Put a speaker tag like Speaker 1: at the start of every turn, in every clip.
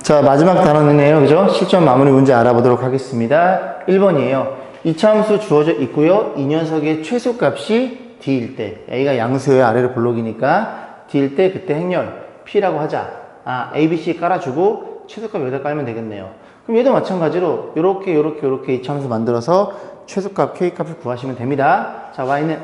Speaker 1: 자, 마지막 단원이네요. 그죠? 실전 마무리 문제 알아보도록 하겠습니다. 1번이에요. 이차함수 주어져 있고요. 이 녀석의 최소값이 D일 때, A가 양수의 아래로 블록이니까 D일 때 그때 행렬 P라고 하자. A, B, C 깔아주고 최소값 여기다 깔면 되겠네요. 그럼 얘도 마찬가지로 요렇게 이차함수 만들어서 최소값 K값을 구하시면 됩니다. 자, Y는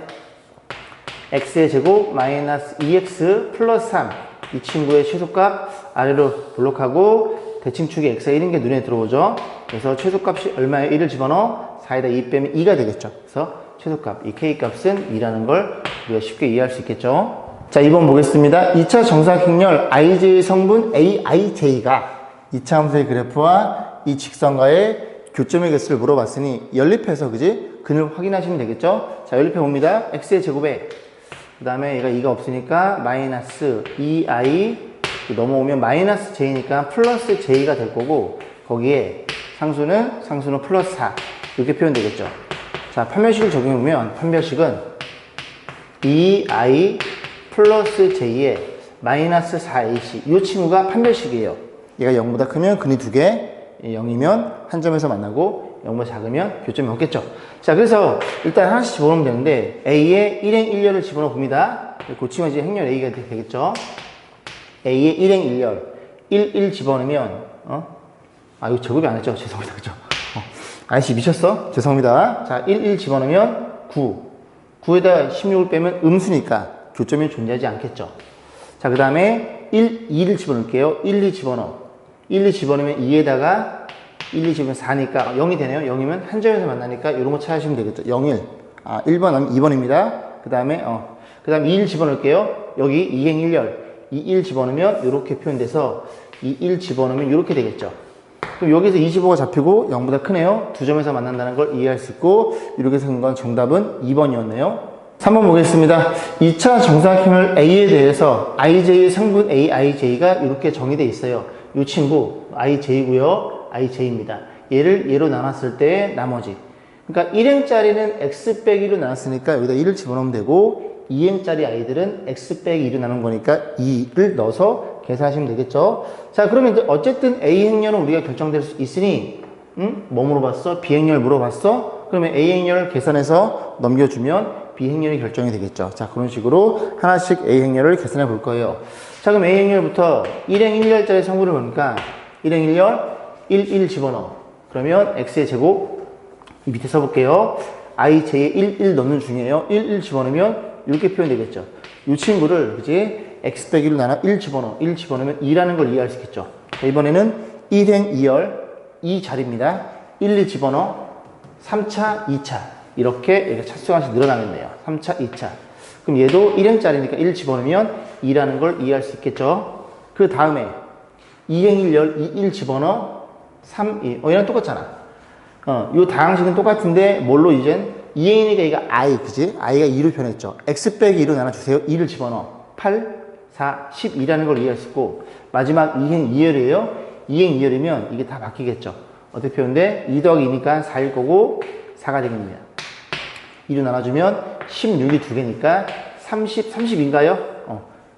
Speaker 1: X의 제곱 마이너스 2X 플러스 3. 이 친구의 최소값 아래로 블록하고 대칭축이 X가 1인 게 눈에 들어오죠. 그래서 최소값이 얼마에 1을 집어넣어? 4에다 2 빼면 2가 되겠죠. 그래서 최소값, 이 K값은 2라는 걸 우리가 쉽게 이해할 수 있겠죠. 자, 2번 보겠습니다. 2차 정사각형렬 IJ의 성분 AIJ가 2차 함수의 그래프와 이 직선과의 교점의 개수를 물어봤으니 연립해서 그지? 근을 확인하시면 되겠죠. 자, 연립해 봅니다. X의 제곱에 그 다음에 얘가 2가 없으니까 마이너스 2i 넘어오면 마이너스 j니까 플러스 j가 될 거고 거기에 상수는 플러스 4 이렇게 표현되겠죠. 자, 판별식을 적용해보면 판별식은 2i 플러스 j에 마이너스 4ac 이 친구가 판별식이에요. 얘가 0보다 크면 근이 2개 0이면 한 점에서 만나고 0보다 작으면 교점이 없겠죠. 자, 그래서 일단 하나씩 집어넣으면 되는데 A에 1행 1열을 집어넣어 봅니다. 고치면 이제 행렬 A가 되겠죠. A에 1행 1열 1 집어넣으면 이거 제곱이 안 했죠. 죄송합니다. 그죠? 아이씨 미쳤어? 죄송합니다. 자, 1 집어넣으면 9에다 16을 빼면 음수니까 교점이 존재하지 않겠죠. 자, 그 다음에 2를 집어넣을게요. 2 집어넣어. 2 집어넣으면 2에다가 2 집으면 4니까 0이 되네요. 0이면 한 점에서 만나니까 이런 거 찾으시면 되겠죠. 0, 1. 1번 하면 2번입니다. 그 다음에 2를 집어넣을게요. 여기 2행 1열. 1 집어넣으면 이렇게 표현돼서 1 집어넣으면 이렇게 되겠죠. 그럼 여기서 25가 잡히고 0보다 크네요. 두 점에서 만난다는 걸 이해할 수 있고 이렇게 생긴 건 정답은 2번이었네요. 3번 보겠습니다. 2차 정사각형을 A에 대해서 IJ의 성분 AIJ가 이렇게 정의되어 있어요. 이 친구 IJ고요. IJ입니다. 얘를 얘로 나눴을 때 나머지. 그러니까 1행짜리는 X 빼기 1로 나눴으니까 여기다 1을 집어넣으면 되고 2행짜리 아이들은 X 빼기 2로 나눈 거니까 2를 넣어서 계산하시면 되겠죠. 자, 그러면 어쨌든 A 행렬은 우리가 결정될 수 있으니 뭐 물어봤어? B 행렬 물어봤어? 그러면 A 행렬을 계산해서 넘겨주면 B 행렬이 결정이 되겠죠. 자, 그런 식으로 하나씩 A 행렬을 계산해 볼 거예요. 자, 그럼 A 행렬부터 1행 1열짜리 성분을 보니까 1행 1열 1 집어넣어. 그러면 X의 제곱 밑에 써볼게요. IJ에 1 넣는 중이에요. 1 집어넣으면 이렇게 표현되겠죠. 이 친구를 이제 X 빼기로 나눠 1 집어넣으면 2라는 걸 이해할 수 있겠죠. 자, 이번에는 1행 2열 2 자리입니다. 1 집어넣어 3차 2차 이렇게 차수가 하나씩 늘어나겠네요. 3차 2차 그럼 얘도 1행짜리니까 1 집어넣으면 2라는 걸 이해할 수 있겠죠. 그 다음에 2행 1열 1 집어넣어 3, 2 얘랑 똑같잖아. 요 다항식은 똑같은데 뭘로 이젠 2행이니까 얘가 I, 그지? I가 2로 변했죠. X 빼기 2로 나눠주세요. 2를 집어넣어. 8, 4, 12라는 걸 이해할 수 있고, 마지막 2행 2열이에요. 2행 2열이면 이게 다 바뀌겠죠. 어떻게 표현돼? 2 더하기 2니까 4일 거고, 4가 되겠습니다. 2로 나눠주면 16이 2개니까 32인가요?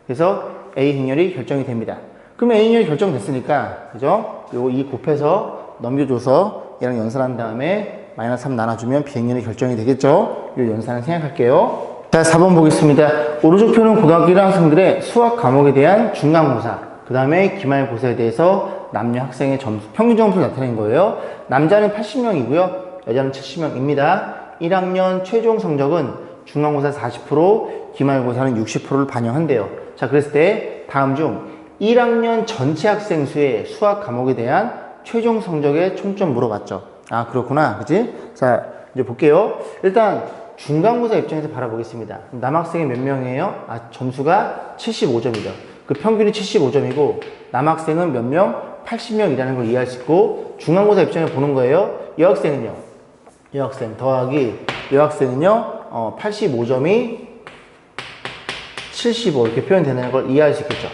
Speaker 1: 그래서 A 행렬이 결정이 됩니다. 그러면 A 행렬이 결정됐으니까, 그죠? 요거 2 곱해서 넘겨줘서 얘랑 연산한 다음에 마이너스 3 나눠주면 비행렬이 결정이 되겠죠? 이 연산을 생각할게요. 자, 4번 보겠습니다. 오른쪽 표는 고등학교 1학년 학생들의 수학 과목에 대한 중간고사, 그 다음에 기말고사에 대해서 남녀 학생의 점수, 평균 점수를 나타낸 거예요. 남자는 80명이고요. 여자는 70명입니다. 1학년 최종 성적은 중간고사 40%, 기말고사는 60%를 반영한대요. 자, 그랬을 때 다음 중 1학년 전체 학생 수의 수학 과목에 대한 최종 성적의 총점 물어봤죠. 그렇구나. 그치? 자, 이제 볼게요. 일단, 중간고사 입장에서 바라보겠습니다. 남학생이 몇 명이에요? 점수가 75점이죠. 그 평균이 75점이고, 남학생은 몇 명? 80명이라는 걸 이해할 수 있고, 중간고사 입장에서 보는 거예요. 여학생은요? 여학생 더하기, 여학생은요? 85점이 75 이렇게 표현되는 걸 이해할 수 있겠죠.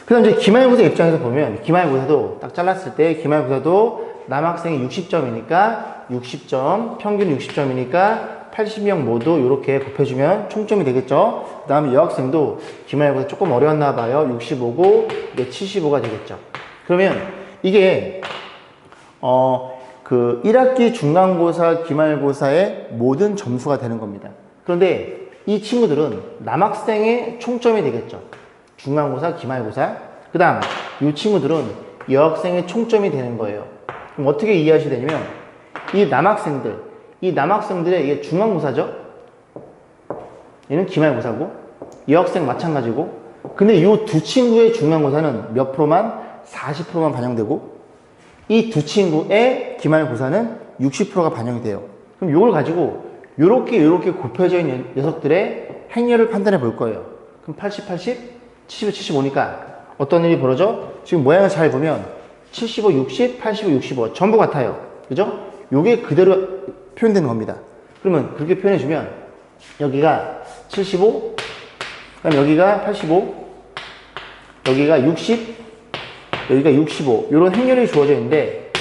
Speaker 1: 그 다음 이제 기말고사 입장에서 보면, 기말고사도 딱 잘랐을 때, 기말고사도 남학생이 60점이니까 60점, 평균 60점이니까 80명 모두 이렇게 곱해주면 총점이 되겠죠. 그 다음에 여학생도 기말고사 조금 어려웠나 봐요. 65고 이게 75가 되겠죠. 그러면 이게 그 1학기 중간고사, 기말고사의 모든 점수가 되는 겁니다. 그런데 이 친구들은 남학생의 총점이 되겠죠. 중간고사, 기말고사. 그 다음 이 친구들은 여학생의 총점이 되는 거예요. 그럼 어떻게 이해하셔야 되냐면 이 남학생들의 이게 중간고사죠. 얘는 기말고사고 여학생 마찬가지고. 근데 이 두 친구의 중간고사는 몇 프로만? 40%만 반영되고 이 두 친구의 기말고사는 60%가 반영이 돼요. 그럼 이걸 가지고 요렇게 곱혀져 있는 녀석들의 행렬을 판단해 볼 거예요. 그럼 80, 80, 75, 75니까 어떤 일이 벌어져? 지금 모양을 잘 보면 75, 60, 85, 65 전부 같아요. 그죠? 요게 그대로 표현되는 겁니다. 그러면 그렇게 표현해주면 여기가 75, 그다음 여기가 85, 여기가 60, 여기가 65 이런 행렬이 주어져 있는데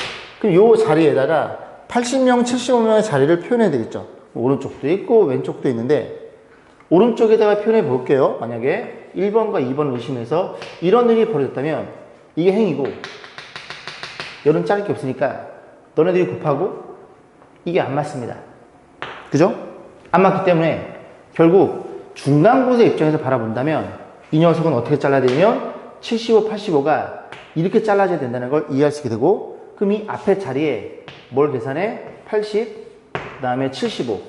Speaker 1: 그럼 요 자리에다가 80명, 75명의 자리를 표현해야 되겠죠. 오른쪽도 있고 왼쪽도 있는데 오른쪽에다가 표현해 볼게요. 만약에 1번과 2번을 의심해서 이런 일이 벌어졌다면 이게 행이고 열은 자를 게 없으니까 너네들이 곱하고 이게 안 맞습니다. 그죠? 안 맞기 때문에 결국 중간고사 입장에서 바라본다면 이 녀석은 어떻게 잘라야 되냐면 75, 85가 이렇게 잘라져야 된다는 걸 이해할 수 있게 되고 그럼 이 앞에 자리에 뭘 계산해? 80, 그 다음에 75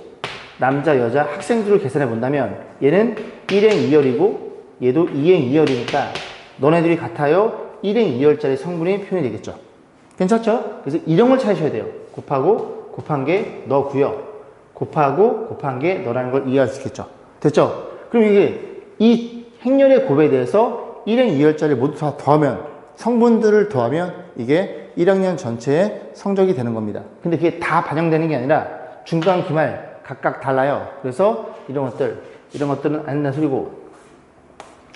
Speaker 1: 남자, 여자, 학생들을 계산해 본다면 얘는 1행 2열이고 얘도 2행 2열이니까 너네들이 같아요. 1행 2열짜리 성분이 표현이 되겠죠. 괜찮죠? 그래서 이런 걸 찾으셔야 돼요. 곱하고 곱한 게 너고요. 곱하고 곱한 게 너라는 걸 이해할 수 있겠죠. 됐죠? 그럼 이게 이 행렬의 곱에 대해서 1행 2열짜리 모두 다 더하면 성분들을 더하면 이게 1학년 전체의 성적이 되는 겁니다. 근데 그게 다 반영되는 게 아니라 중간, 기말 각각 달라요. 그래서 이런 것들은 안 된다는 소리고.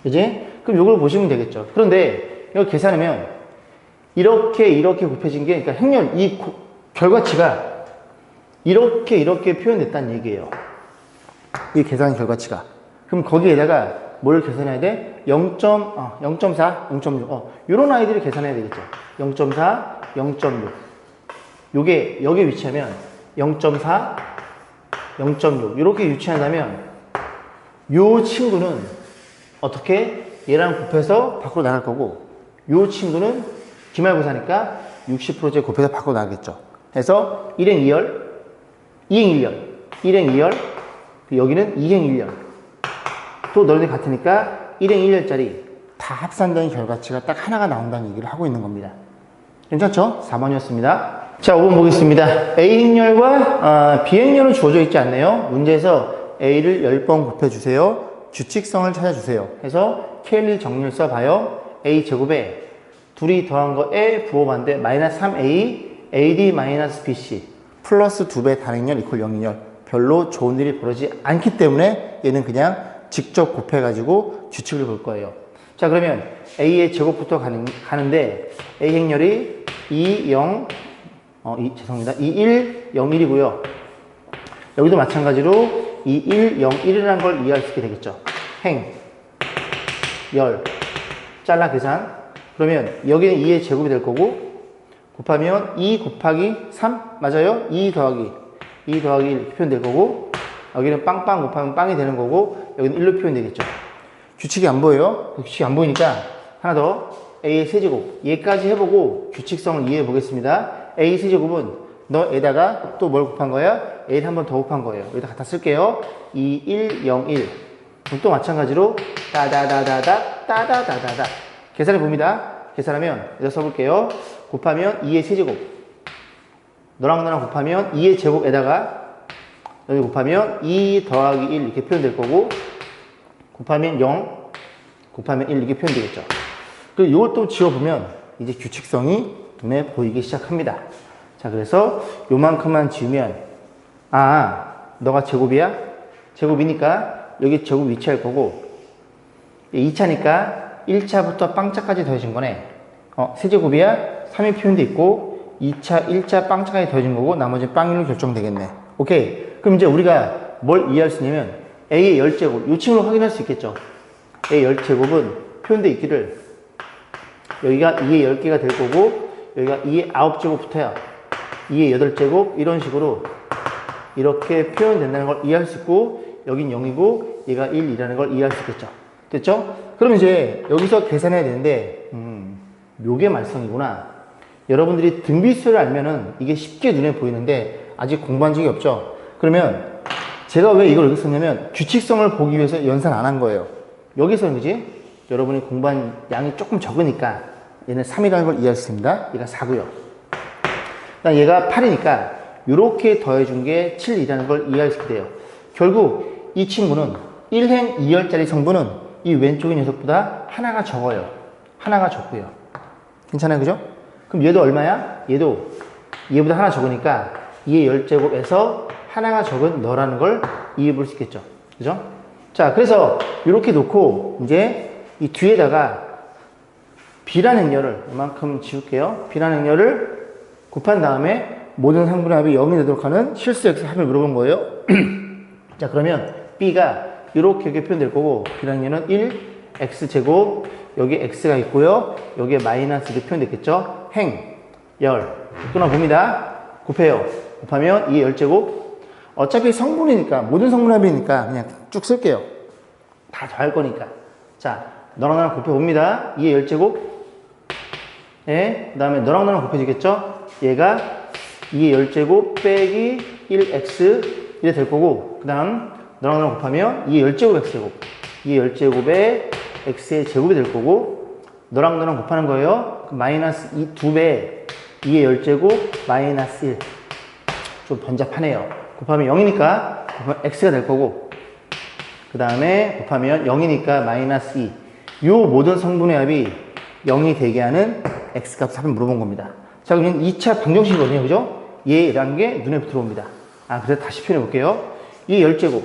Speaker 1: 그지? 그럼 이걸 보시면 되겠죠. 그런데 이걸 계산하면 이렇게 곱해진 게, 그러니까 행렬, 이 결과치가 이렇게 표현됐다는 얘기예요. 이 계산 결과치가. 그럼 거기에다가 뭘 계산해야 돼? 0.4, 0.6. 요런 아이들을 계산해야 되겠죠. 0.4, 0.6. 요게, 여기에 위치하면 0.4, 0.6. 이렇게 위치한다면 요 친구는 어떻게? 얘랑 곱해서 밖으로 나갈 거고 요 친구는 기말고사니까 60%째 곱해서 밖으로 나가겠죠. 그래서 1행 2열, 2행 1열, 1행 2열, 여기는 2행 1열. 또 너희들 같으니까 1행 1열짜리 다 합산된 결과치가 딱 하나가 나온다는 얘기를 하고 있는 겁니다. 괜찮죠? 4번이었습니다. 자, 5번 보겠습니다. A행렬과 B행렬은 주어져 있지 않네요. 문제에서 A를 10번 곱해주세요. 규칙성을 찾아주세요. 해서 K1 정리를 써봐요. A제곱에 둘이 더한 거에 부호반대 마이너스 3A, AD 마이너스 BC 플러스 2배 단행렬 이퀄 0인열. 별로 좋은 일이 벌어지지 않기 때문에 얘는 그냥 직접 곱해가지고 규칙을 볼 거예요. 자, 그러면 A의 제곱부터 가는데 A 행렬이 2, 0, 죄송합니다. 2, 1, 0, 1이고요. 여기도 마찬가지로 2, 1, 0, 1이라는 걸 이해할 수 있게 되겠죠. 행, 열, 잘라 계산. 그러면 여기는 2의 제곱이 될 거고 곱하면 2 곱하기 3 맞아요? 2 더하기 1 이렇게 표현될 거고 여기는 빵빵 곱하면 빵이 되는 거고 여기는 1로 표현되겠죠. 규칙이 안 보여요? 규칙이 안 보이니까 하나 더 A의 세제곱 얘까지 해보고 규칙성을 이해해 보겠습니다. A 세제곱은 너에다가 또 뭘 곱한 거야? A를 한 번 더 곱한 거예요. 여기다 갖다 쓸게요. 2, 1, 0, 1 그럼 또 마찬가지로 따다다다다 계산해 봅니다. 계산하면 여기다 써볼게요. 곱하면 2의 세제곱 너랑 나랑 곱하면 2의 제곱에다가 여기 곱하면 2 더하기 1 이렇게 표현될 거고 곱하면 0 곱하면 1 이렇게 표현되겠죠. 그리고 이걸 또 지워보면 이제 규칙성이 눈에 보이기 시작합니다. 자, 그래서 요만큼만 지우면 너가 제곱이야? 제곱이니까 여기 제곱 위치할 거고 2차니까 1차부터 빵차까지 더해진 거네. 세제곱이야? 3이 표현돼 있고 2차, 1차 빵차까지 더해진 거고 나머지 빵1로 결정되겠네. 오케이. 그럼 이제 우리가 뭘 이해할 수 있냐면 A의 열제곱 이 친구를 확인할 수 있겠죠. A의 열제곱은 표현돼 있기를 여기가 2의 10개가 될 거고 여기가 2의 9제곱부터야 2의 8제곱 이런 식으로 이렇게 표현된다는 걸 이해할 수 있고 여긴 0이고 얘가 1이라는 걸 이해할 수 있겠죠. 됐죠? 그럼 이제 여기서 계산해야 되는데 요게 말썽이구나. 여러분들이 등비수를 알면은 이게 쉽게 눈에 보이는데 아직 공부한 적이 없죠. 그러면 제가 왜 이걸 여기 썼냐면 규칙성을 보기 위해서 연산 안 한 거예요. 여기서는 그지? 여러분이 공부한 양이 조금 적으니까 얘는 3이라는 걸 이해할 수 있습니다. 얘가 4고요. 그다음 얘가 8이니까 이렇게 더해준 게 7이라는 걸 이해할 수 있게 돼요. 결국 이 친구는 1행 2열짜리 성분은 이 왼쪽의 녀석보다 하나가 적어요. 하나가 적고요. 괜찮아요, 그죠? 그럼 얘도 얼마야? 얘도 얘보다 하나 적으니까 2의 10제곱에서 하나가 적은 너라는 걸 이해해 볼 수 있겠죠. 그죠? 자, 그래서 이렇게 놓고 이제 이 뒤에다가 B라는 행렬을 이만큼 지울게요. B라는 행렬을 곱한 다음에 모든 상분의 합이 0이 되도록 하는 실수 X 합을 물어본 거예요. 자, 그러면 B가 이렇게 표현될 거고 B라는 행렬은 1, X제곱 여기 X가 있고요. 여기에 마이너스도 표현됐겠죠. 행, 열 끊어봅니다. 곱해요. 곱하면 2의 10제곱 어차피 성분이니까 모든 성분의 합이니까 그냥 쭉 쓸게요. 다 더할 거니까. 자, 너랑 나랑 곱해봅니다. 2의 10제곱 예, 그 다음에 너랑 나랑 곱해지겠죠. 얘가 2의 10제곱 빼기 1x 이래 될 거고 그 다음 너랑 나랑 곱하면 2의 10제곱 x제곱 2의 10제곱에 x의 제곱이 될 거고 너랑 너랑 곱하는 거예요. 마이너스 2배 2의 10제곱 마이너스 1 좀 번잡하네요. 곱하면 0이니까 곱하면 x가 될 거고 그 다음에 곱하면 0이니까 마이너스 2 요 모든 성분의 합이 0이 되게 하는 x값 합을 물어본 겁니다. 자, 그럼 2차 방정식이거든요. 그죠? 얘라는 게 눈에 들어옵니다. 아, 그래서 다시 표현해 볼게요. 얘 10제곱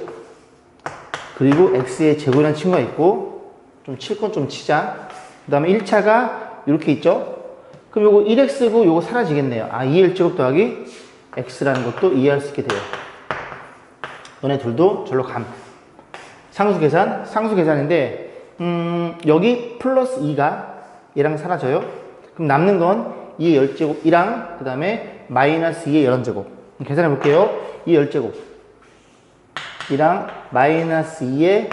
Speaker 1: 그리고 x의 제곱이라는 친구가 있고 좀 칠 건 좀 치자. 그 다음에 1차가 이렇게 있죠? 그럼 요거 1x고 요거 사라지겠네요. 아, 2의 1제곱 더하기 x라는 것도 이해할 수 있게 돼요. 너네 둘도 절로 감. 상수 계산인데 여기 플러스 2가 얘랑 사라져요. 그럼 남는 건 2의 10제곱 2랑 그 다음에 마이너스 2의 11제곱 계산해 볼게요. 2의 10제곱 2랑 마이너스 2의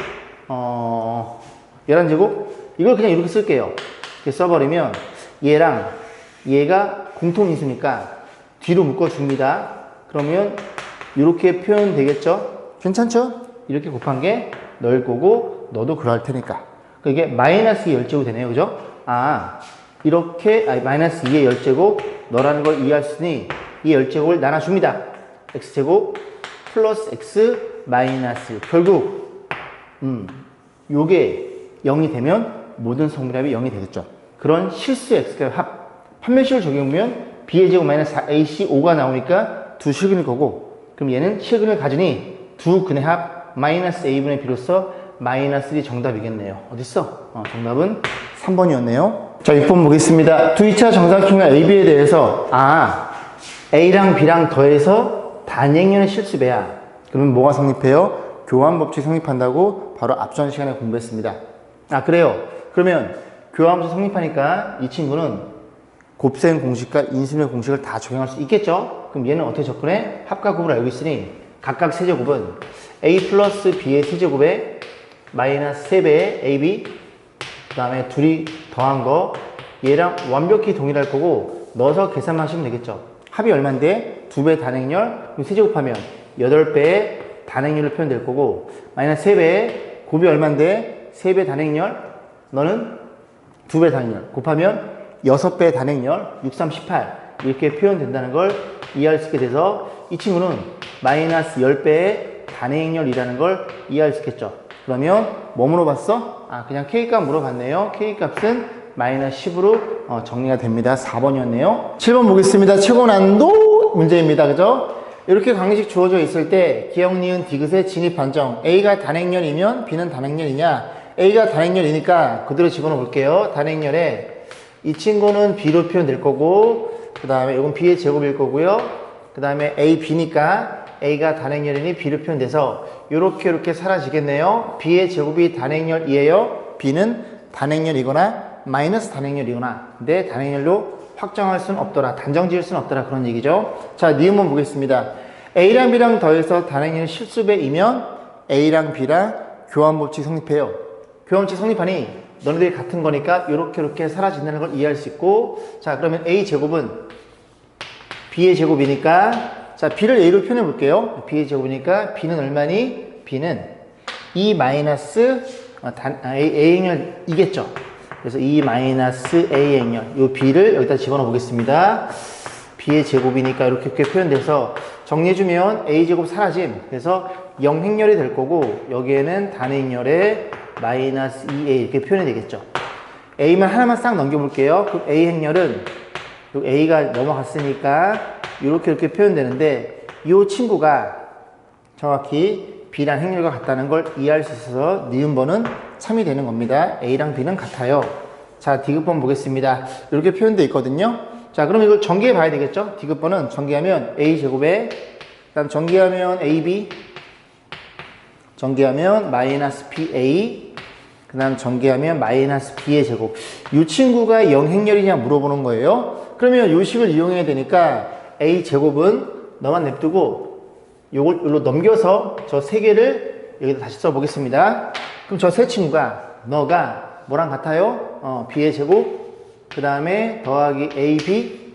Speaker 1: 11제곱 이걸 그냥 이렇게 쓸게요. 이렇게 써버리면 얘랑 얘가 공통인수니까 뒤로 묶어줍니다. 그러면 이렇게 표현되겠죠? 괜찮죠? 이렇게 곱한 게 너일 거고 너도 그럴 테니까 이게 마이너스 2의 10제곱 되네요. 그죠? 아, 이렇게 마이너스 2의 10제곱 너라는 걸 이해할 수 있으니 2의 10제곱을 나눠줍니다. x제곱 플러스 x 마이너스 결국 요게 0이 되면 모든 성분합이 0이 되겠죠. 그런 실수 x값 합 판별식을 적용하면 b의 제곱 마이너스 4ac 5가 나오니까 두 실근일 거고 그럼 얘는 실근을 가지니 두 근의 합 마이너스 a분의 b로서 마이너스 1이 정답이겠네요. 어딨어? 정답은 3번이었네요. 자, 6번 보겠습니다. 두 2차 정사각형의 AB에 대해서 A랑 B랑 더해서 단행연의 실수배야. 그러면 뭐가 성립해요? 교환법칙 성립한다고 바로 앞전 시간에 공부했습니다. 아, 그래요? 그러면 교환법칙 성립하니까 이 친구는 곱셈 공식과 인수분해 공식을 다 적용할 수 있겠죠? 그럼 얘는 어떻게 접근해? 합과 곱을 알고 있으니 각각 세제곱은 A 플러스 B의 세제곱에 마이너스 3배의 AB 그 다음에 둘이 더한 거 얘랑 완벽히 동일할 거고 넣어서 계산하시면 되겠죠. 합이 얼만데? 2배 단행열 그럼 세제곱하면 8배의 단행열로 표현될 거고 마이너스 3배의 곱이 얼만데? 3배 단행열 너는 2배 단행열 곱하면 6배 단행열 6, 3, 18 이렇게 표현된다는 걸 이해할 수 있게 돼서 이 친구는 마이너스 10배의 단행열이라는 걸 이해할 수 있겠죠. 그러면 뭐 물어봤어? 아, 그냥 K값 물어봤네요. K값은 마이너스 10으로 정리가 됩니다. 4번이었네요. 7번 보겠습니다. 최고 난도 문제입니다. 그죠? 이렇게 강의식 주어져 있을 때 기억, 니은, 디귿의 진입 판정 A가 단행열이면 B는 단행열이냐 A가 단행열이니까 그대로 집어넣어 볼게요. 단행열에 이 친구는 B로 표현될 거고 그 다음에 이건 B의 제곱일 거고요. 그 다음에 A, B니까 A가 단행열이니 B로 표현돼서 이렇게 사라지겠네요. B의 제곱이 단행열이에요. B는 단행열이거나 마이너스 단행열이거나 근데 단행열로 확정할 수는 없더라. 단정 지을 수는 없더라. 그런 얘기죠. 자, 니은번 보겠습니다. A랑 B랑 더해서 단행률 실수배이면 A랑 B랑 교환법칙 성립해요. 교환법칙 성립하니 너네들이 같은 거니까 이렇게 사라진다는 걸 이해할 수 있고, 자, 그러면 A 제곱은 B의 제곱이니까, 자, B를 A로 표현해 볼게요. B의 제곱이니까 B는 얼마니? B는 2 마이너스 A행렬 이겠죠. 그래서 2 마이너스 A행렬, 요 B를 여기다 집어넣어 보겠습니다. B의 제곱이니까 이렇게 표현돼서 정리해주면 A제곱 사라짐. 그래서 0행렬이 될 거고, 여기에는 단행렬에 마이너스 2A 이렇게 표현이 되겠죠. A만 하나만 싹 넘겨볼게요. 그럼 A행렬은 A가 넘어갔으니까 이렇게 표현되는데, 이 친구가 정확히 B랑 행렬과 같다는 걸 이해할 수 있어서 니은번은 참이 되는 겁니다. A랑 B는 같아요. 자, 디귿번 보겠습니다. 이렇게 표현되어 있거든요. 자, 그럼 이걸 전개해 봐야 되겠죠? 디귿번은 전개하면 A제곱에, 그 다음 전개하면 AB, 전개하면 마이너스 BA, 그 다음 전개하면 마이너스 B의 제곱. 이 친구가 0행렬이냐 물어보는 거예요. 그러면 이 식을 이용해야 되니까 A제곱은 너만 냅두고 요걸 여기로 넘겨서 저 세 개를 여기다 다시 써보겠습니다. 그럼 저 세 친구가 너가 뭐랑 같아요? B의 제곱, 그 다음에 더하기 AB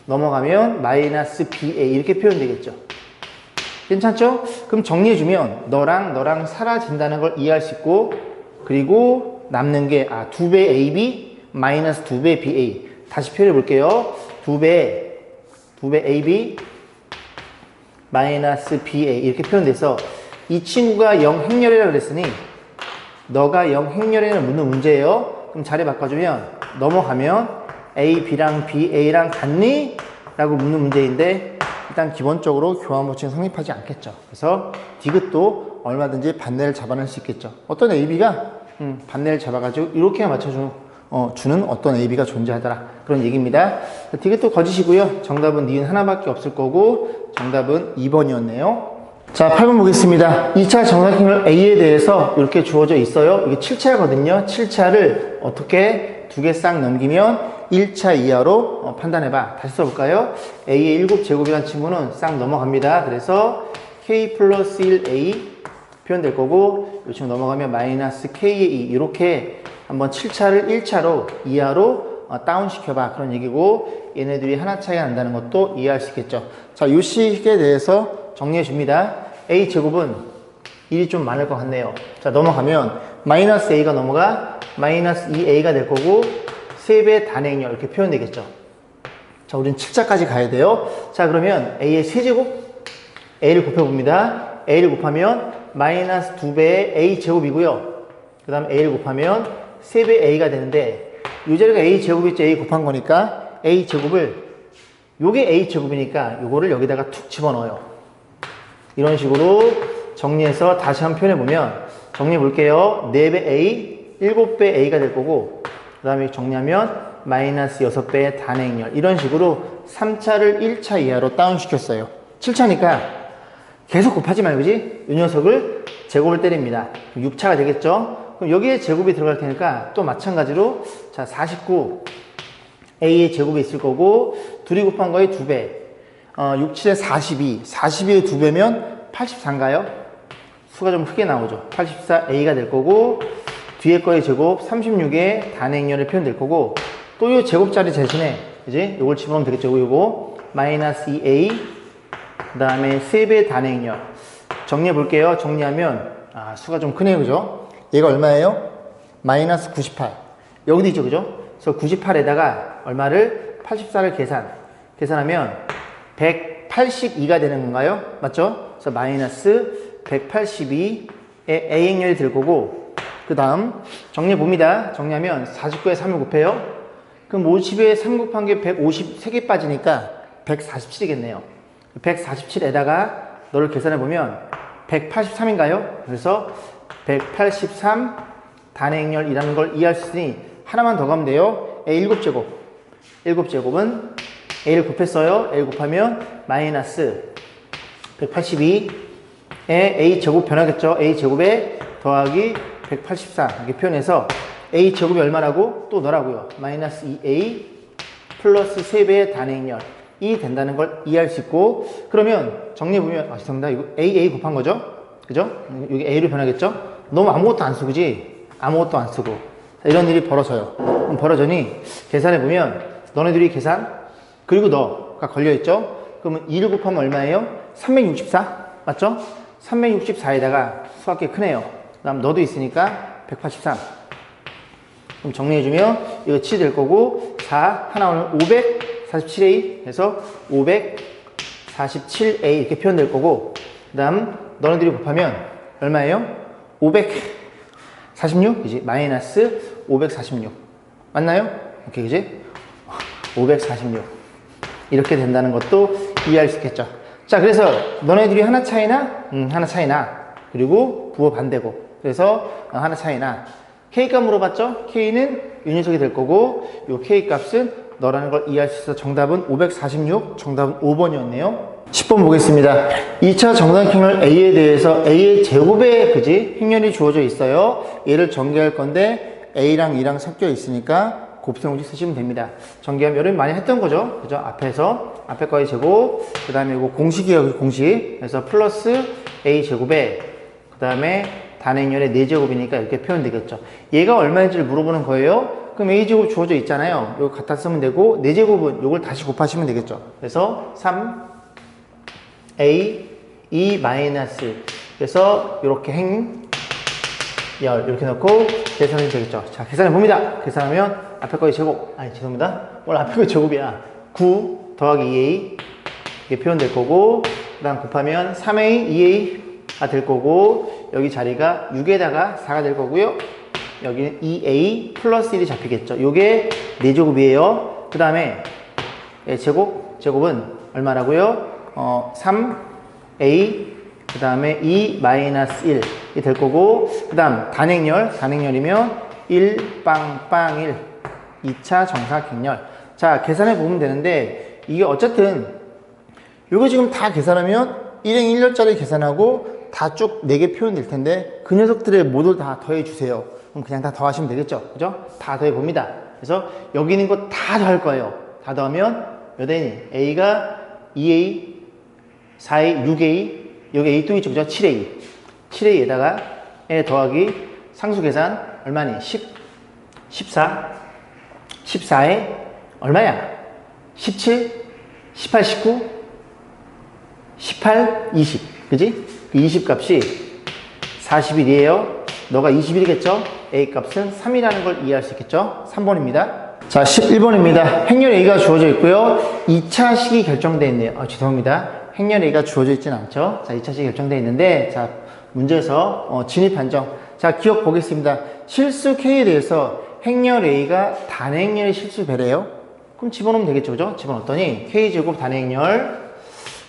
Speaker 1: 넘어가면 마이너스 BA 이렇게 표현되겠죠. 괜찮죠? 그럼 정리해주면 너랑 사라진다는 걸 이해할 수 있고, 그리고 남는 게 2배 AB 마이너스 2배 BA. 다시 표현해 볼게요. 2배 AB 마이너스 BA 이렇게 표현돼서 이 친구가 0행렬이라고 그랬으니 너가 0행렬이라는 묻는 문제예요. 그럼 자리 바꿔주면 넘어가면 A, B랑 B, A랑 같니? 라고 묻는 문제인데, 일단 기본적으로 교환법칙은 성립하지 않겠죠. 그래서 디귿도 얼마든지 반대를 잡아낼 수 있겠죠. 어떤 AB가 반대를 잡아가지고 이렇게 맞춰주는 어떤 AB가 존재하더라. 그런 얘기입니다. 디귿도 거짓이고요. 정답은 니은 하나밖에 없을 거고, 정답은 2번이었네요. 자, 8번 보겠습니다. 2차 정사각형을 A에 대해서 이렇게 주어져 있어요. 이게 7차거든요. 7차를 어떻게 두 개 싹 넘기면 1차 이하로 판단해봐. 다시 써볼까요? A의 7제곱이라는 친구는 싹 넘어갑니다. 그래서 K 플러스 1A 표현될 거고, 이 친구 넘어가면 마이너스 K의 2 이렇게 한번 7차를 1차로 이하로 다운시켜봐. 그런 얘기고, 얘네들이 하나 차이가 난다는 것도 이해할 수 있겠죠. 자, 이 식에 대해서 정리해 줍니다. A제곱은 일이 좀 많을 것 같네요. 자, 넘어가면 마이너스 A가 넘어가 마이너스 2A가 될 거고, 3배 단행렬 이렇게 표현되겠죠. 자, 우리는 7차까지 가야 돼요. 자, 그러면 A의 세제곱, A를 곱해봅니다. A를 곱하면 마이너스 2배의 A제곱이고요. 그 다음 A를 곱하면 3배 A가 되는데, 이 자리가 A제곱이죠. A 곱한 거니까 A제곱을, 요게 A제곱이니까 요거를 여기다가 툭 집어넣어요. 이런 식으로 정리해서 다시 한번 표현해보면, 정리해 볼게요. 4배 A, 7배 A가 될 거고, 그 다음에 정리하면 마이너스 6배의 단행렬. 이런 식으로 3차를 1차 이하로 다운시켰어요. 7차니까 계속 곱하지 말고, 그지? 이 녀석을 제곱을 때립니다. 6차가 되겠죠? 그럼 여기에 제곱이 들어갈 테니까 또 마찬가지로, 자, 49 A의 제곱이 있을 거고, 둘이 곱한 거의 2배. 6, 7에 42. 42의 2배면 84인가요? 수가 좀 크게 나오죠. 84A가 될 거고, 뒤에 거의 제곱 36의 단행렬이 표현될 거고, 또 이 제곱자리 대신에 이제 요걸 집어넣으면 되겠죠. 요거 마이너스 2A, 그 다음에 3배 단행렬. 정리해 볼게요. 정리하면 수가 좀 크네요. 그죠? 얘가 얼마예요? 마이너스 98. 여기도 있죠. 그죠? 그래서 98에다가 얼마를? 84를 계산하면 182가 되는 건가요? 맞죠? 그래서 마이너스 182의 A행렬이 될 거고, 그 다음 정리해 봅니다. 정리하면 49에 3을 곱해요. 그럼 50에 3 곱한 게 153개 빠지니까 147이겠네요. 147에다가 너를 계산해 보면 183인가요? 그래서 183 단행렬이라는 걸 이해할 수 있으니 하나만 더 가면 돼요. A 7제곱. 7제곱은 A를 곱했어요. A를 곱하면 마이너스 182에 A제곱 변하겠죠. A제곱에 더하기 184 이렇게 표현해서 A제곱이 얼마라고? 또 넣으라고요. 마이너스 2A 플러스 3배의 단행열이 된다는 걸 이해할 수 있고, 그러면 정리해보면, 죄송합니다. 이거 A 곱한 거죠? 그죠? 여기 A로 변하겠죠? 너무 아무것도 안 쓰고, 그지? 아무것도 안 쓰고. 이런 일이 벌어져요. 그럼 벌어져니, 계산해보면, 너네들이 계산, 그리고 너가 걸려있죠? 그러면 2를 곱하면 얼마예요? 364? 맞죠? 364에다가 수학계 크네요. 그 다음 너도 있으니까 183. 그럼 정리해주면 이거 7이 될 거고 4 하나 오면 547A 해서 547A 이렇게 표현될 거고, 그 다음 너네들이 곱하면 얼마예요? 546 그지? 마이너스 546 맞나요? 오케이 그지? 546 이렇게 된다는 것도 이해할 수 있겠죠. 자, 그래서 너네들이 하나 차이나? 하나 차이나. 그리고 부호 반대고. 그래서 하나 차이나. K값 물어봤죠? K는 유니속이 될 거고, 요 K 값은 너라는 걸 이해할 수 있어서 정답은 546, 정답은 5번이었네요. 10번 보겠습니다. 2차 정사각형을 A에 대해서 A의 제곱의 그지? 행렬이 주어져 있어요. 얘를 전개할 건데 A랑 E랑 섞여 있으니까 곱셈공식 쓰시면 됩니다. 전개하면 여러분 많이 했던 거죠. 그죠? 앞에서, 앞에 거의 제곱, 그 다음에 이거 공식이에요. 공식. 그래서 플러스 A 제곱에, 그 다음에 단행열의 4제곱이니까 이렇게 표현되겠죠. 얘가 얼마인지를 물어보는 거예요. 그럼 A 제곱 주어져 있잖아요. 이거 갖다 쓰면 되고, 4제곱은 이걸 다시 곱하시면 되겠죠. 그래서 3A, 2 마이너스. 그래서 이렇게 행열, 이렇게 넣고 계산하면 되겠죠. 자, 계산해 봅니다. 계산하면 앞에 거의 제곱, 죄송합니다. 원래 앞에 거의 제곱이야. 9 더하기 2A 이렇게 표현될 거고, 그 다음 곱하면 3A, 2A가 될 거고, 여기 자리가 6에다가 4가 될 거고요. 여기는 2A 플러스 1이 잡히겠죠. 요게 4제곱이에요. 그 다음에 제곱은 얼마라고요? 3A 그 다음에 2 마이너스 1이 될 거고, 그 다음 단행열이면 1 빵빵 1 2차 정사각형열. 자, 계산해 보면 되는데, 이게 어쨌든 이거 지금 다 계산하면 1행 1열짜리 계산하고 다 쭉 4개 표현될 텐데, 그 녀석들의 모두 다 더해 주세요. 그럼 그냥 다 더하시면 되겠죠. 그죠? 다 더해 봅니다. 그래서 여기 있는 거 다 더할 거예요. 다 더하면 몇 A니? A가 2A 4A 6A, 여기 A 또 있죠. 그죠? 7A 7A에다가 에 더하기 상수 계산 얼마니? 10 14 14에 얼마야? 17 18 19 18 20 그지? 그 20 값이 41이에요. 너가 21이겠죠? A 값은 3이라는 걸 이해할 수 있겠죠? 3번입니다. 자, 11번입니다. 행렬 A가 주어져 있고요. 2차식이 결정되어 있네요. 죄송합니다. 행렬 A가 주어져 있지는 않죠. 자, 2차식이 결정되어 있는데, 자, 문제에서 진입 판정. 자, 기억 보겠습니다. 실수 K에 대해서 행렬 A가 단행렬의 실수 배래요. 그럼 집어넣으면 되겠죠. 그죠? 집어넣었더니 K제곱 단행렬,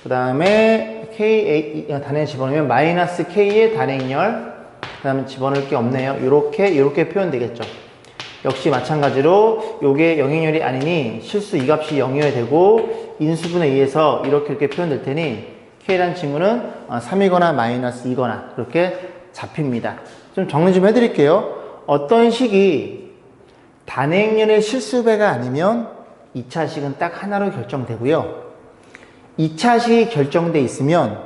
Speaker 1: 그 다음에 K 단행열 집어넣으면 마이너스 K의 단행열, 그 다음에 집어넣을 게 없네요. 요렇게 표현되겠죠. 역시 마찬가지로 요게 영행열이 아니니 실수 이 값이 0이어야 되고, 인수분해 의해서 이렇게 표현될 테니 K라는 친구는 3이거나 마이너스 2거나 그렇게 잡힙니다. 좀 정리 좀 해드릴게요. 어떤 식이 단행열의 실수배가 아니면 2차식은 딱 하나로 결정되고요. 2차식이 결정돼 있으면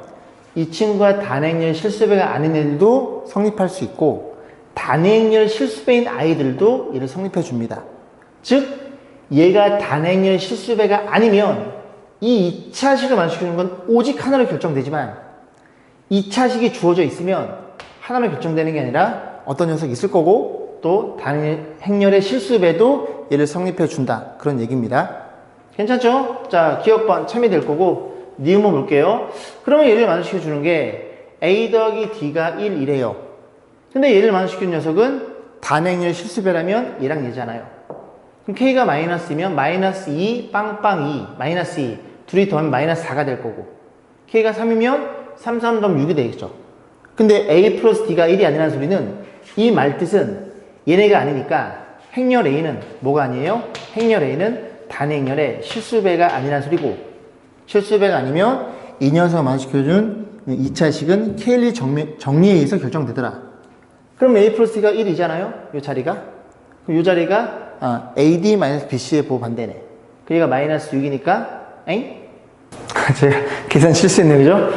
Speaker 1: 이 친구가 단행열 실수배가 아닌 애들도 성립할 수 있고, 단행열 실수배인 아이들도 얘를 성립해 줍니다. 즉, 얘가 단행열 실수배가 아니면 이 2차식을 만족시키는 건 오직 하나로 결정되지만, 2차식이 주어져 있으면 하나로 결정되는 게 아니라 어떤 녀석이 있을 거고, 또 단행열의 실수배도 얘를 성립해 준다. 그런 얘기입니다. 괜찮죠? 자, 기억반 참이 될 거고, 니은모 볼게요. 그러면 얘를 만족시켜 주는 게 A 더하기 D가 1 이래요. 근데 얘를 만족시키는 녀석은 단행열 실수배라면 얘랑 얘잖아요. 그럼 K가 마이너스이면 마이너스 2 빵빵 2 마이너스 2 둘이 더하면 마이너스 4가 될 거고, K가 3이면 3, 3 더하면 6이 되겠죠. 근데 A 플러스 D가 1이 아니라는 소리는 이 말뜻은 얘네가 아니니까 행렬 A는 뭐가 아니에요? 행렬 A는 단행열의 실수배가 아니라는 소리고, 실수배가 아니면 이 녀석을 만족시켜준 2차식은 K의 정리에 의해서 결정되더라. 그럼 A 플러스 D가 1이잖아요? 이 자리가. 그럼 이 자리가 AD-BC의 부호 반대네. 그러니까 마이너스 6이니까 엥? 제가 계산 실수했네요. 그죠?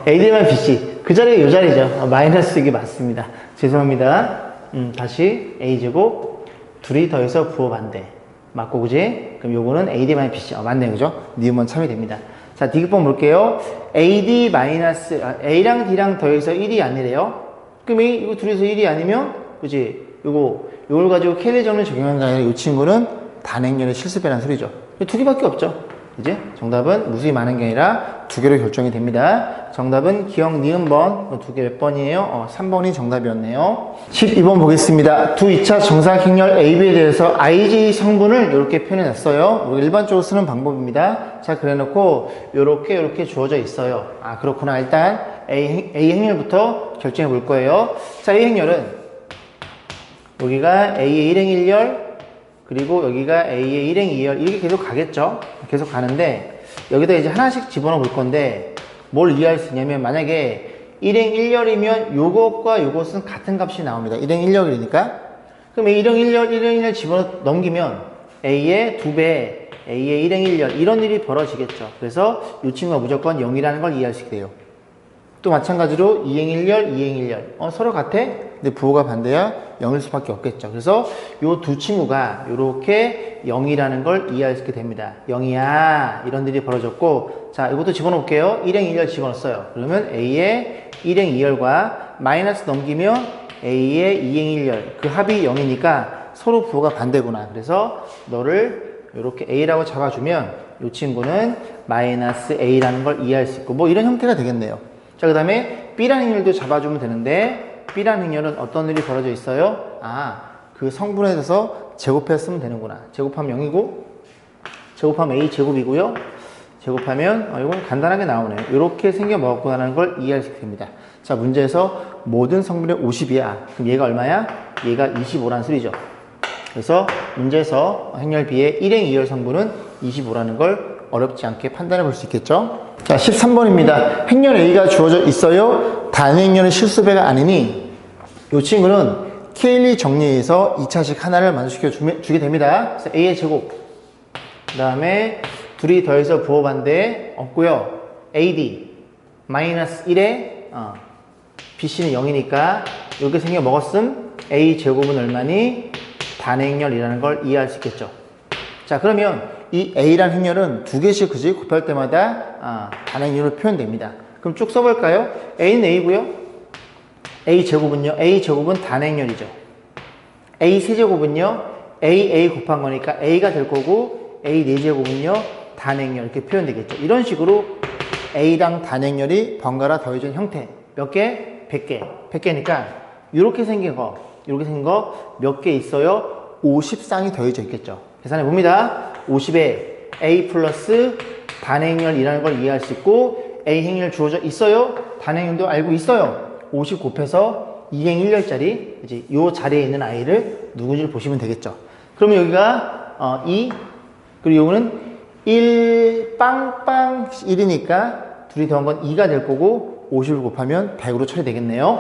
Speaker 1: A-BC 그 자리가 이 자리죠. 마이너스 6이 맞습니다. 죄송합니다. 다시 A제곱 둘이 더해서 부호 반대 맞고 그지? 그럼 요거는 AD-BC 맞네요. 그죠? 니은만 참이 됩니다. 자, D급번 볼게요. AD 마이너스 A랑 D랑 더해서 1이 아니래요. 그럼 이거 둘이서 1이 아니면 그지? 요걸 가지고 케일리 정리 적용한 게 아니라 이 친구는 단행렬의 실습이라는 소리죠. 두 개밖에 없죠. 이제 정답은 무수히 많은 게 아니라 두 개로 결정이 됩니다. 정답은 기억 니은번 두 개 몇 번이에요? 3번이 정답이었네요. 12번 보겠습니다. 두 2차 정사각형렬 AB에 대해서 IG 성분을 이렇게 표현해 놨어요. 일반적으로 쓰는 방법입니다. 자, 그래 놓고 이렇게 주어져 있어요. 아, 그렇구나. 일단 A 행렬부터 결정해 볼 거예요. 자, A 행렬은 여기가 A의 1행 1열 그리고 여기가 A의 1행 2열 이렇게 계속 가겠죠. 계속 가는데 여기다 이제 하나씩 집어넣어 볼 건데 뭘 이해할 수 있냐면 만약에 1행 1열이면 요것과 요것은 같은 값이 나옵니다. 1행 1열이니까 그럼 1행 1열 집어넣어 넘기면 A의 2배 A의 1행 1열 이런 일이 벌어지겠죠. 그래서 이 친구가 무조건 0이라는 걸 이해할 수 있게 돼요. 또 마찬가지로 2행 1열, 2행 1열 서로 같아? 근데 부호가 반대야 0일 수밖에 없겠죠. 그래서 요 두 친구가 이렇게 0이라는 걸 이해할 수 있게 됩니다. 0이야 이런 일이 벌어졌고 자 이것도 집어넣을게요. 1행 1열 집어넣었어요. 그러면 A의 1행 2열과 마이너스 넘기면 A의 2행 1열 그 합이 0이니까 서로 부호가 반대구나. 그래서 너를 이렇게 A라고 잡아주면 이 친구는 마이너스 A라는 걸 이해할 수 있고 뭐 이런 형태가 되겠네요. 자, 그 다음에 B라는 행렬도 잡아주면 되는데 B라는 행렬은 어떤 일이 벌어져 있어요? 아, 그 성분에 대해서 제곱해서 쓰면 되는구나. 제곱하면 0이고 제곱하면 A 제곱이고요. 제곱하면 이건 간단하게 나오네요. 이렇게 생겨 먹었구나라는 걸 이해할 수 있게 됩니다. 자, 문제에서 모든 성분의 50이야. 그럼 얘가 얼마야? 얘가 25라는 소리죠. 그래서 문제에서 행렬 B의 1행 2열 성분은 25라는 걸 어렵지 않게 판단해 볼 수 있겠죠. 자, 13번입니다. 행렬 A가 주어져 있어요. 단행렬의 실수배가 아니니 이 친구는 케일리 정리에서 2차식 하나를 만족시켜 주게 됩니다. 그래서 A의 제곱 그 다음에 둘이 더해서 부호 반대 없고요. AD 마이너스 1에 BC는 0이니까 이렇게 생겨 먹었음 A 제곱은 얼마니? 단행렬이라는 걸 이해할 수 있겠죠. 자, 그러면 이 A라는 행렬은 두 개씩 그지 곱할 때마다 단행렬로 표현됩니다. 그럼 쭉 써볼까요? A는 A고요. A 제곱은요. A 제곱은 단행렬이죠. A 세제곱은요. A 곱한 거니까 A가 될 거고 A 4제곱은요. 단행렬 이렇게 표현되겠죠. 이런 식으로 A랑 단행렬이 번갈아 더해진 형태 몇 개? 100개. 100개니까 이렇게 생긴 거 몇 개 있어요? 50쌍이 더해져 있겠죠. 계산해 봅니다. 50에 A 플러스 단행렬이라는 걸 이해할 수 있고 A 행렬 주어져 있어요. 단행렬도 알고 있어요. 50 곱해서 2행 1열짜리 이제 요 자리에 있는 아이를 누군지를 보시면 되겠죠. 그러면 여기가 2 그리고 요거는 1 빵빵 1이니까 둘이 더한 건 2가 될 거고 50을 곱하면 100으로 처리되겠네요.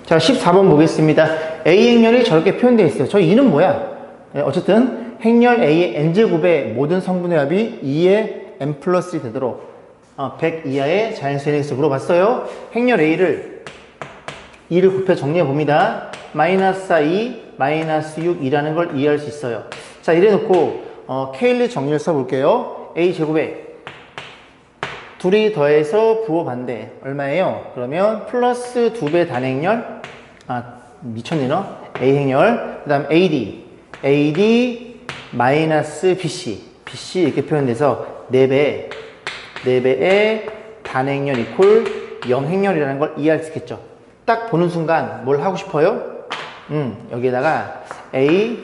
Speaker 1: 자, 14번 보겠습니다. A 행렬이 저렇게 표현되어 있어요. 저 2는 뭐야? 어쨌든 행렬 A의 n제곱의 모든 성분의 합이 2의 n 플러스 1이 되도록 100 이하의 자연수의 x를 물어봤어요. 행렬 A를 2를 곱해 정리해 봅니다. 마이너스 2, 마이너스 6이라는 걸 이해할 수 있어요. 자, 이래 놓고 케일리 정리를 써볼게요. A 제곱에 둘이 더해서 부호 반대 얼마예요? 그러면 플러스 2배 단행렬 미쳤니 너? A 행렬 그 다음 AD 마이너스 BC 이렇게 표현돼서 4배의 단행렬 이퀄 0행렬이라는 걸 이해할 수 있겠죠. 딱 보는 순간 뭘 하고 싶어요? 여기에다가 A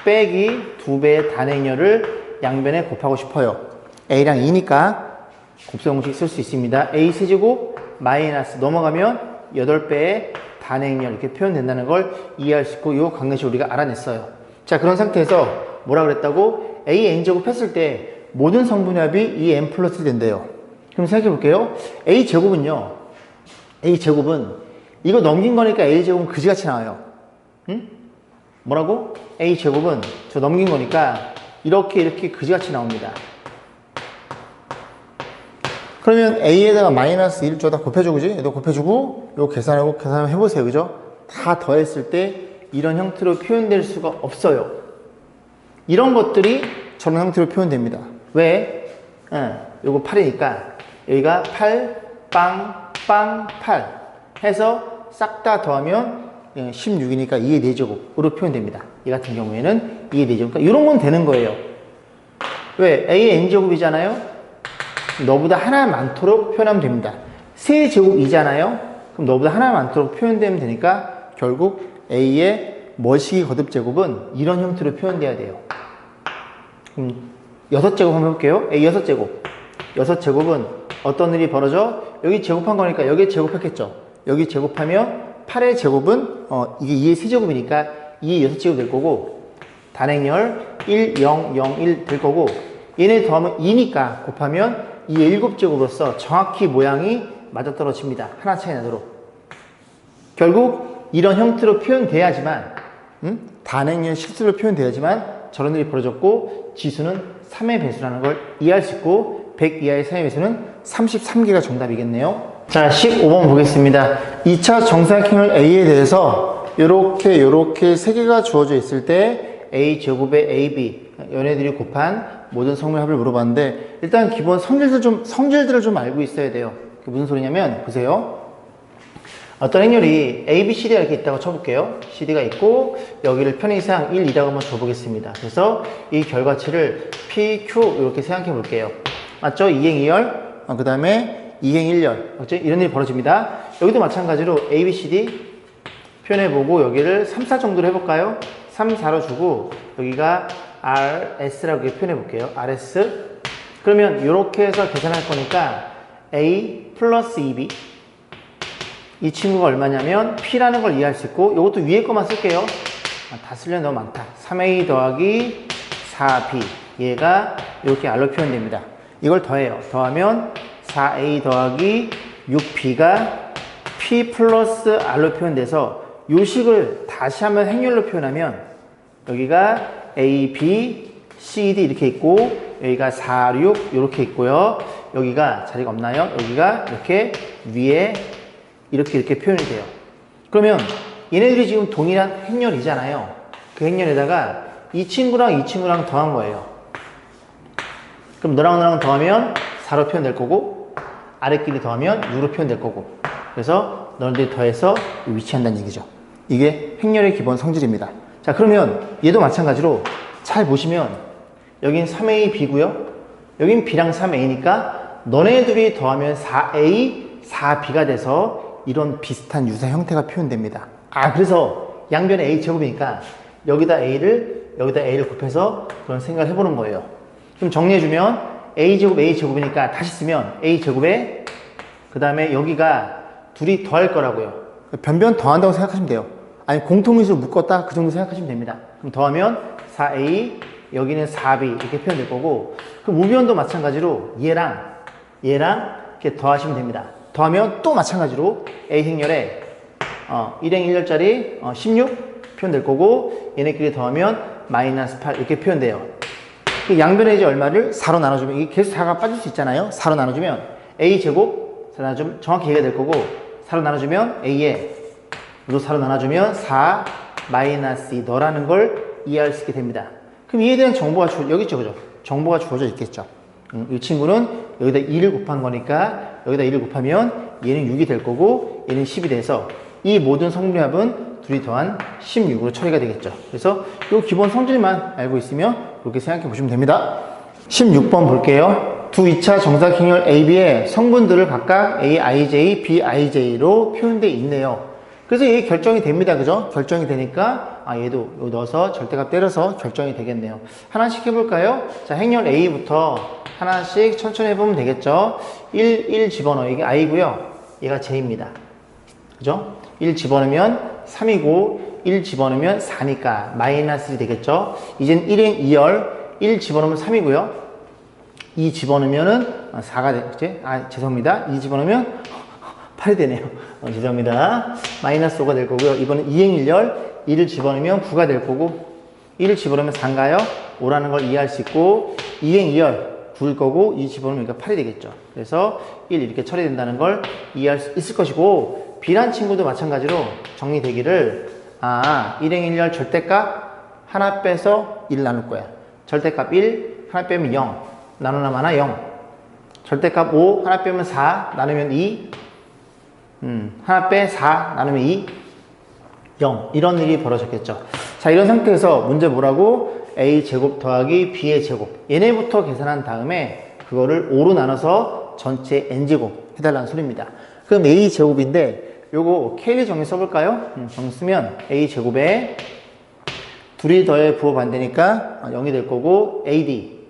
Speaker 1: 빼기 2배의 단행렬을 양변에 곱하고 싶어요. A랑 2니까 곱셈 공식 쓸 수 있습니다. A 세제곱 마이너스 넘어가면 8배의 단행렬 이렇게 표현된다는 걸 이해할 수 있고 이 관계식 우리가 알아냈어요. 자, 그런 상태에서 뭐라 그랬다고? A n제곱 했을 때 모든 성분의 합이 2n 플러스 된대요. 그럼 생각해 볼게요. A 제곱은 이거 넘긴 거니까 A 제곱은 그지같이 나와요. 응? 뭐라고? A 제곱은 저 넘긴 거니까 이렇게 그지같이 나옵니다. 그러면 A에다가 마이너스 1 줘다 곱해주고, 그지? 얘도 곱해주고, 요거 계산하고 해보세요. 그죠? 다 더했을 때 이런 형태로 표현될 수가 없어요. 이런 것들이 저런 형태로 표현됩니다. 왜? 요거 8이니까 여기가 8, 빵, 8 해서 싹 다 더하면 16이니까 2의 4제곱으로 표현됩니다. 이 같은 경우에는 2의 4제곱. 그러니까 이런 건 되는 거예요. 왜? A의 n제곱이잖아요? 너보다 하나 많도록 표현하면 됩니다. 세제곱이잖아요? 그럼 너보다 하나 많도록 표현되면 되니까 결국 A의 머시기 거듭제곱은 이런 형태로 표현돼야 돼요. 6제곱 한번 해볼게요. A 6제곱. 6제곱은 어떤 일이 벌어져? 여기 제곱한 거니까 여기 제곱했겠죠. 여기 제곱하면 8의 제곱은 이게 2의 세제곱이니까 2의 6제곱 될 거고, 단행열 1, 0, 0, 1 될 거고, 얘네 더하면 2니까 곱하면 2의 7제곱으로서 정확히 모양이 맞아떨어집니다. 하나 차이 나도록. 결국 이런 형태로 표현돼야지만, 단행열 실수로 표현돼야지만 저런 일이 벌어졌고, 지수는 3의 배수라는 걸 이해할 수 있고, 100 이하의 3의 배수는 33개가 정답이겠네요. 자, 15번 보겠습니다. 2차 정사각형을 A에 대해서 요렇게 3개가 주어져 있을 때 A제곱의 AB, 얘네들이 곱한 모든 성분의 합을 물어봤는데, 일단 기본 성질들을 좀 알고 있어야 돼요. 그게 무슨 소리냐면, 보세요. 어떤 행렬이 A, B, CD가 이렇게 있다고 쳐볼게요. CD가 있고, 여기를 편의상 1, 2라고 한번 줘보겠습니다. 그래서 이 결과치를 P, Q 이렇게 생각해 볼게요. 맞죠? 2행 2열, 그 다음에 2행 1열. 맞죠? 이런 일이 벌어집니다. 여기도 마찬가지로 A, B, CD 표현해보고, 여기를 3, 4 정도로 해볼까요? 3, 4로 주고, 여기가 RS라고 표현해 볼게요. RS. 그러면 이렇게 해서 계산할 거니까 A 플러스 2B. 이 친구가 얼마냐면 P라는 걸 이해할 수 있고, 이것도 위에 것만 쓸게요. 다 쓰려면 너무 많다. 3A 더하기 4B. 얘가 이렇게 R로 표현됩니다. 이걸 더해요. 더하면 4A 더하기 6B가 P 플러스 R로 표현돼서 요 식을 다시 한번 행렬로 표현하면 여기가 A, B, C, D 이렇게 있고, 여기가 4, 6 이렇게 있고요. 여기가 자리가 없나요? 여기가 이렇게 위에 이렇게 표현이 돼요. 그러면 얘네들이 지금 동일한 행렬이잖아요. 그 행렬에다가 이 친구랑 더한 거예요. 그럼 너랑 더하면 4로 표현될 거고, 아래끼리 더하면 6로 표현될 거고, 그래서 너네들이 더해서 위치한다는 얘기죠. 이게 행렬의 기본 성질입니다. 자, 그러면 얘도 마찬가지로 잘 보시면 여긴 3A, B고요. 여긴 B랑 3A니까 너네들이 더하면 4A, 4B가 돼서 이런 비슷한 유사 형태가 표현됩니다. 그래서 양변에 A 제곱이니까 여기다 A를 곱해서 그런 생각을 해보는 거예요. 그럼 정리해주면 A 제곱이니까 다시 쓰면 A 제곱에 그 다음에 여기가 둘이 더할 거라고요. 변변 더한다고 생각하시면 돼요. 아니 공통인수로 묶었다 그 정도 생각하시면 됩니다. 그럼 더하면 4A, 여기는 4B 이렇게 표현될 거고, 그럼 우변도 마찬가지로 얘랑 이렇게 더하시면 됩니다. 더하면 또 마찬가지로 A 행렬에 1행 1열짜리 16 표현될 거고, 얘네끼리 더하면 마이너스 8 이렇게 표현돼요. 그 양변의 이제 얼마를 4로 나눠주면, 이게 계속 4가 빠질 수 있잖아요. 4로 나눠주면 A 제곱 4 나눠주면 정확히 얘가 될 거고, 4로 나눠주면 A에 또 4로 나눠주면 4 마이너스 2 너라는 걸 이해할 수 있게 됩니다. 그럼 이에 대한 정보가 여기 있죠, 그죠? 정보가 주어져 있겠죠. 이 친구는 여기다 2를 곱한 거니까 여기다 2를 곱하면 얘는 6이 될 거고 얘는 10이 돼서 이 모든 성분의 합은 둘이 더한 16으로 처리가 되겠죠. 그래서 이 기본 성질만 알고 있으면 이렇게 생각해 보시면 됩니다. 16번 볼게요. 두 2차 정사각형열 AB의 성분들을 각각 AIJ, BIJ로 표현되어 있네요. 그래서 이게 결정이 됩니다. 그죠? 결정이 되니까 얘도 넣어서 절대값 때려서 결정이 되겠네요. 하나씩 해볼까요? 자, 행렬 A부터 하나씩 천천히 해보면 되겠죠? 1 집어넣어. 이게 I고요. 얘가 J입니다. 그죠? 1 집어넣으면 3이고 1 집어넣으면 4니까 마이너스 1이 되겠죠? 이젠 1행 2열 1 집어넣으면 3이고요. 2 집어넣으면은 4가 되겠지? 죄송합니다. 2 집어넣으면 8이 되네요. 죄송합니다. 마이너스 5가 될 거고요. 이번엔 2행 1열 1을 집어넣으면 9가 될 거고 1을 집어넣으면 4인가요? 5라는 걸 이해할 수 있고 2행 2열 9일 거고 2 집어넣으면 여기가 8이 되겠죠. 그래서 1 이렇게 처리된다는 걸 이해할 수 있을 것이고 B란 친구도 마찬가지로 정리되기를 1행 1열 절대값 하나 빼서 1 나눌 거야. 절대값 1 하나 빼면 0 나누나 마나 0 절대값 5 하나 빼면 4 나누면 2 하나 빼 4 나누면 2 0 이런 일이 벌어졌겠죠. 자, 이런 상태에서 문제 뭐라고? a제곱 더하기 b의 제곱 얘네부터 계산한 다음에 그거를 5로 나눠서 전체 n제곱 해달라는 소리입니다. 그럼 a제곱인데 요거 K를 정리 써볼까요? 정리 쓰면 a제곱에 둘이 더해 부호 반대니까 0이 될 거고 ad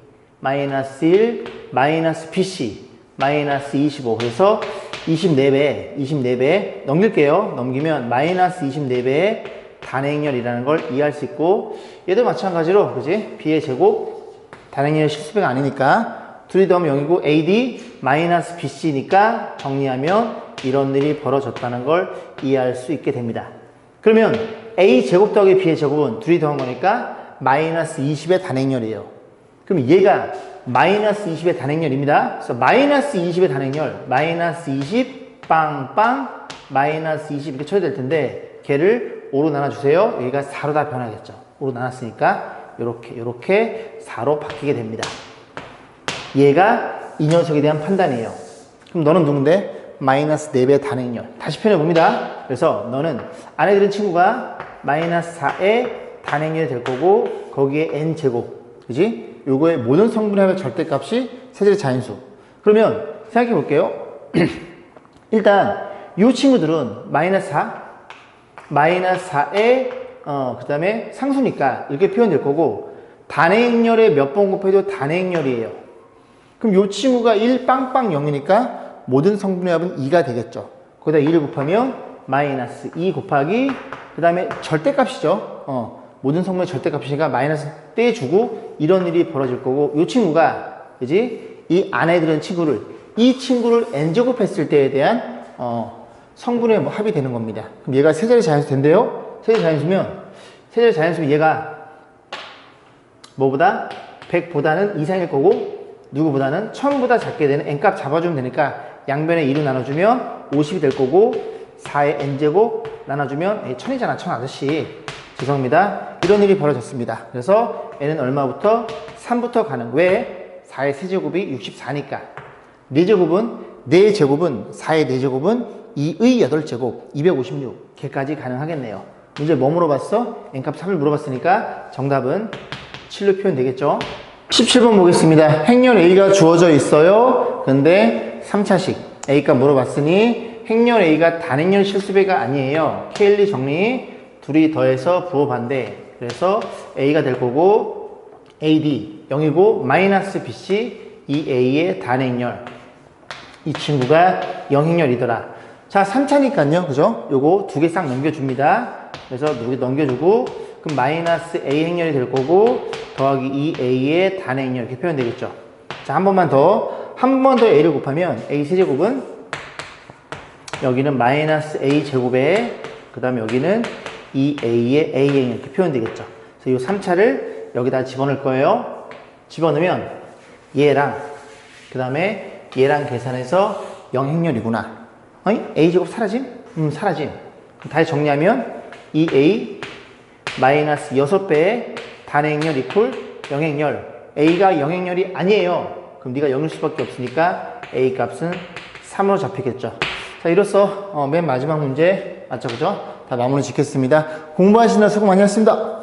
Speaker 1: 마이너스 1 마이너스 bc 마이너스 25 그래서 24배 넘길게요. 넘기면 마이너스 24배의 단행열이라는 걸 이해할 수 있고 얘도 마찬가지로 그지? b의 제곱 단행열 실수배가 아니니까 둘이 더하면 0이고 ad 마이너스 bc니까 정리하면 이런 일이 벌어졌다는 걸 이해할 수 있게 됩니다. 그러면 a 제곱 더하기 b의 제곱은 둘이 더한 거니까 마이너스 20의 단행열이에요. 그럼 얘가 마이너스 20의 단행열입니다. 그래서 마이너스 20의 단행열 마이너스 20 빵빵 마이너스 20 이렇게 처리될 텐데 걔를 5로 나눠주세요. 여기가 4로 다 변하겠죠. 5로 나눴으니까 요렇게 4로 바뀌게 됩니다. 얘가 이 녀석에 대한 판단이에요. 그럼 너는 누군데? 마이너스 4배의 단행열. 다시 표현해봅니다. 그래서 너는 안에 들은 친구가 마이너스 4의 단행열이 될 거고 거기에 n제곱 그지? 요거의 모든 성분의 합의 절대값이 세제의 자인수. 그러면 생각해 볼게요. 일단 이 친구들은 마이너스 4 마이너스 4의 그 다음에 상수니까 이렇게 표현될 거고 단행열에 몇 번 곱해도 단행열이에요. 그럼 이 친구가 1 빵빵 0이니까 모든 성분의 합은 2가 되겠죠. 거기다 2를 곱하면 마이너스 2 곱하기 그 다음에 절대값이죠. 모든 성분의 절대값이니까 마이너스 떼주고 이런 일이 벌어질 거고 이 친구가 그지? 이 안에 들은 친구를 이 친구를 n제곱 했을 때에 대한 성분의 합이 되는 겁니다. 그럼 얘가 세자리 자연수 된대요. 세자리 자연수면 얘가 뭐보다 100보다는 이상일 거고 누구보다는 1000보다 작게 되는 n값 잡아주면 되니까 양변에 2로 나눠주면 50이 될 거고 4의 n제곱 나눠주면 1000이잖아 1000 아저씨 죄송합니다. 이런 일이 벌어졌습니다. 그래서 n은 얼마부터? 3부터 가는 왜? 4의 세제곱이 64니까 4제곱은 4의 4제곱은 2의 8제곱 256 걔까지 가능하겠네요. 문제 뭐 물어봤어? n값 3을 물어봤으니까 정답은 7로 표현되겠죠. 17번 보겠습니다. 행렬 A가 주어져 있어요. 근데 3차식 A값 물어봤으니 행렬 A가 단행렬 실수배가 아니에요. K1, 2 정리 둘이 더해서 부호 반대 그래서 A가 될 거고 AD 0이고 마이너스 BC 2A의 단행렬 이 친구가 0행렬이더라. 자 3차니까요 그죠? 요거 두 개 싹 넘겨줍니다. 그래서 넘겨주고 그럼 마이너스 A 행렬이 될 거고 더하기 2A의 단행렬 이렇게 표현되겠죠. 자 한 번만 더 A를 곱하면 A 세제곱은 여기는 마이너스 A 제곱에 그 다음에 여기는 2A의 A행 이렇게 표현되겠죠. 그래서 이 3차를 여기다 집어넣을 거예요. 집어넣으면 얘랑 그 다음에 얘랑 계산해서 0행렬이구나. A제곱 사라짐? 사라짐. 다시 정리하면 2A 마이너스 6배의 단행렬 이퀄 0행렬. A가 0행렬이 아니에요. 그럼 네가 0일 수밖에 없으니까 A 값은 3으로 잡히겠죠. 자, 이로써 맨 마지막 문제 맞죠? 그죠? 다 마무리 짓겠습니다. 공부하시느라 수고 많이 했습니다.